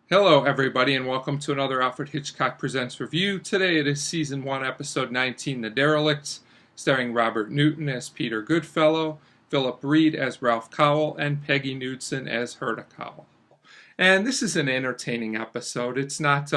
Hello, everybody, and welcome to another Alfred Hitchcock Presents review. Today it is Season 1, Episode 19, The Derelicts, starring Robert Newton as Peter Goodfellow, Philip Reed as Ralph Cowell, and Peggy Knudsen as Herta Cowell. And this is an entertaining episode. It's not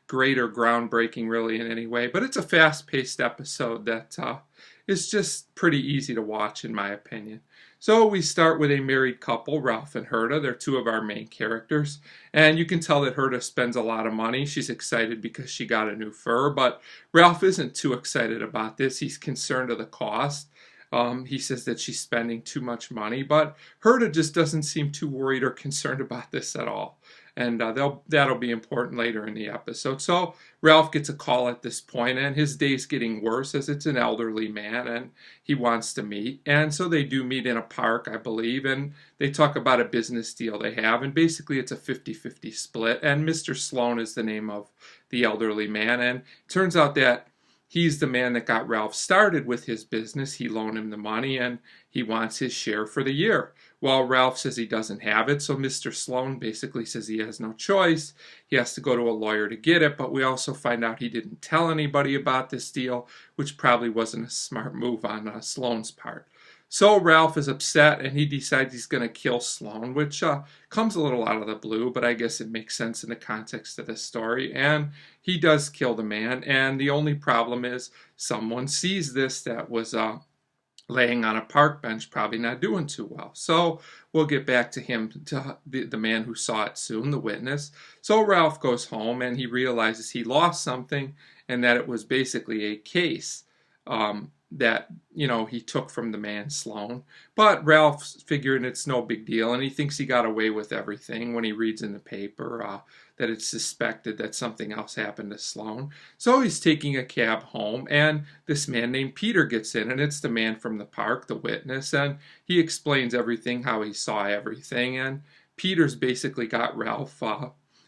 great or groundbreaking, really, in any way, but it's a fast-paced episode that is just pretty easy to watch, in my opinion. So we start with a married couple, Ralph and Herta. They're two of our main characters. And you can tell that Herta spends a lot of money. She's excited because she got a new fur, but Ralph isn't too excited about this. He's concerned of the cost. He says that she's spending too much money, but Herta just doesn't seem too worried or concerned about this at all. And that'll be important later in the episode. So Ralph gets a call at this point, and his day's getting worse as it's an elderly man, and he wants to meet. And so they do meet in a park, I believe, and they talk about a business deal they have. And basically, it's a 50-50 split. And Mr. Sloane is the name of the elderly man. And it turns out that he's the man that got Ralph started with his business. He loaned him the money, and he wants his share for the year. Well, Ralph says he doesn't have it, so Mr. Sloane basically says he has no choice. He has to go to a lawyer to get it, but we also find out he didn't tell anybody about this deal, which probably wasn't a smart move on Sloane's part. So Ralph is upset, and he decides he's going to kill Sloane, which comes a little out of the blue, but I guess it makes sense in the context of the story. And he does kill the man, and the only problem is someone sees this that was laying on a park bench, probably not doing too well. So we'll get back to him, to the man who saw it soon, the witness. So Ralph goes home, and he realizes he lost something, and that it was basically a case that, he took from the man Sloane. But Ralph's figuring it's no big deal, and he thinks he got away with everything when he reads in the paper that it's suspected that something else happened to Sloane. So he's taking a cab home, and this man named Peter gets in, and it's the man from the park, the witness, and he explains everything, how he saw everything, and Peter's basically got Ralph.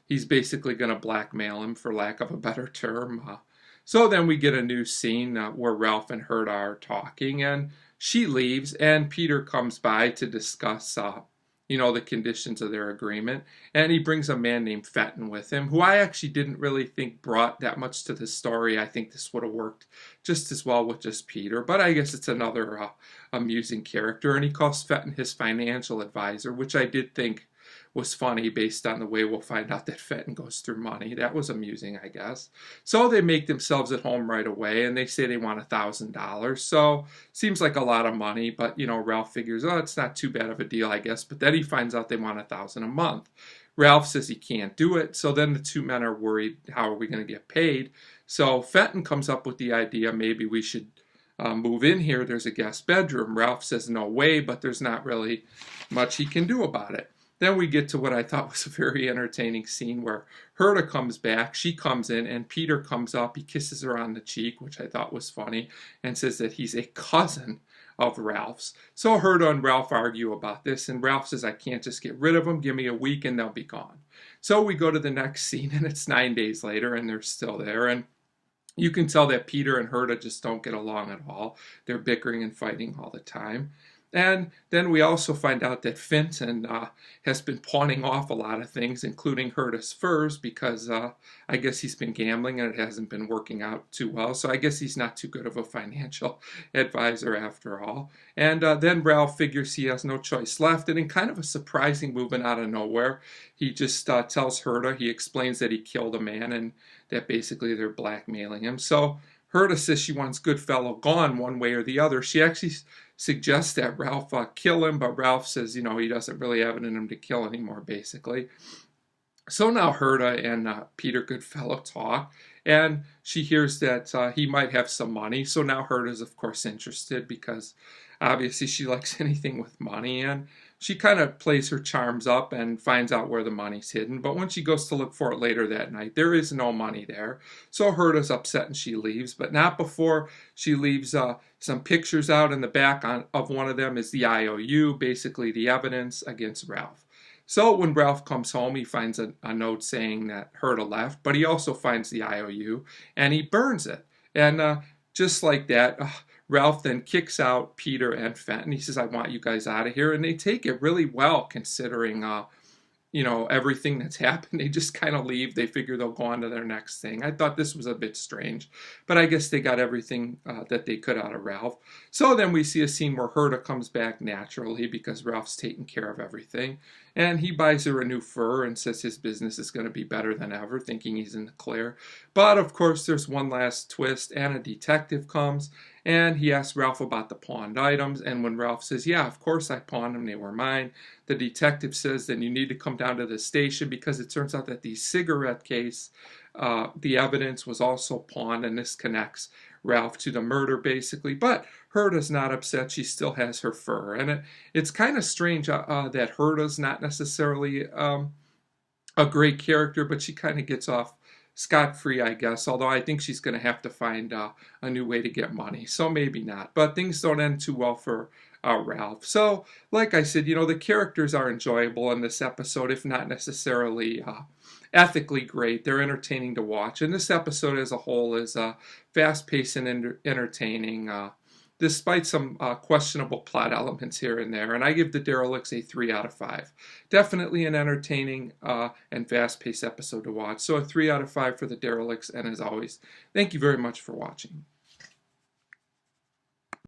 He's basically going to blackmail him, for lack of a better term. So then we get a new scene where Ralph and Herta are talking, and she leaves, and Peter comes by to discuss, the conditions of their agreement. And he brings a man named Fenton with him, who I actually didn't really think brought that much to the story. I think this would have worked just as well with just Peter, but I guess it's another amusing character. And he calls Fenton his financial advisor, which I did think was funny based on the way we'll find out that Fenton goes through money. That was amusing, I guess. So they make themselves at home right away, and they say they want $1,000. So seems like a lot of money, but Ralph figures, oh, it's not too bad of a deal, I guess. But then he finds out they want $1,000 a month. Ralph says he can't do it, so then the two men are worried, how are we going to get paid? So Fenton comes up with the idea, maybe we should move in here. There's a guest bedroom. Ralph says no way, but there's not really much he can do about it. Then we get to what I thought was a very entertaining scene where Herta comes back, she comes in, and Peter comes up, he kisses her on the cheek, which I thought was funny, and says that he's a cousin of Ralph's. So Herta and Ralph argue about this, and Ralph says, I can't just get rid of them, give me a week and they'll be gone. So we go to the next scene, and it's 9 days later, and they're still there, and you can tell that Peter and Herta just don't get along at all. They're bickering and fighting all the time. And then we also find out that Fenton has been pawning off a lot of things, including Herta's furs, because I guess he's been gambling and it hasn't been working out too well. So I guess he's not too good of a financial advisor after all. And then Ralph figures he has no choice left. And in kind of a surprising movement out of nowhere, he just tells Herta, he explains that he killed a man and that basically they're blackmailing him. So Herta says she wants Goodfellow gone one way or the other. She actually suggests that Ralph kill him, but Ralph says, he doesn't really have it in him to kill anymore, basically. So now Herta and Peter Goodfellow talk, and she hears that he might have some money. So now Herta's, of course, interested because obviously she likes anything with money, and she kind of plays her charms up and finds out where the money's hidden. But when she goes to look for it later that night, there is no money there. So Herta's upset and she leaves, but not before she leaves some pictures out in the back of one of them is the IOU, basically the evidence against Ralph. So when Ralph comes home, he finds a note saying that Herta left, but he also finds the IOU and he burns it. And just like that, Ralph then kicks out Peter and Fenton. He says, I want you guys out of here. And they take it really well considering everything that's happened. They just kind of leave. They figure they'll go on to their next thing. I thought this was a bit strange, but I guess they got everything that they could out of Ralph. So then we see a scene where Herta comes back naturally because Ralph's taking care of everything. And he buys her a new fur and says his business is going to be better than ever, thinking he's in the clear. But of course, there's one last twist, and a detective comes, and he asks Ralph about the pawned items. And when Ralph says, yeah, of course I pawned them, they were mine, the detective says, then you need to come down to the station, because it turns out that the cigarette case, the evidence was also pawned, and this connects Ralph to the murder, basically. But Herta's not upset. She still has her fur. And it's kind of strange that Herta's not necessarily a great character, but she kind of gets off scot-free, I guess, although I think she's going to have to find a new way to get money, so maybe not. But things don't end too well for Ralph. So, like I said, the characters are enjoyable in this episode, if not necessarily ethically great. They're entertaining to watch, and this episode as a whole is fast-paced and entertaining, despite some questionable plot elements here and there. And I give the Derelicts a 3 out of 5. Definitely an entertaining and fast-paced episode to watch. So a 3 out of 5 for the Derelicts, and as always, thank you very much for watching.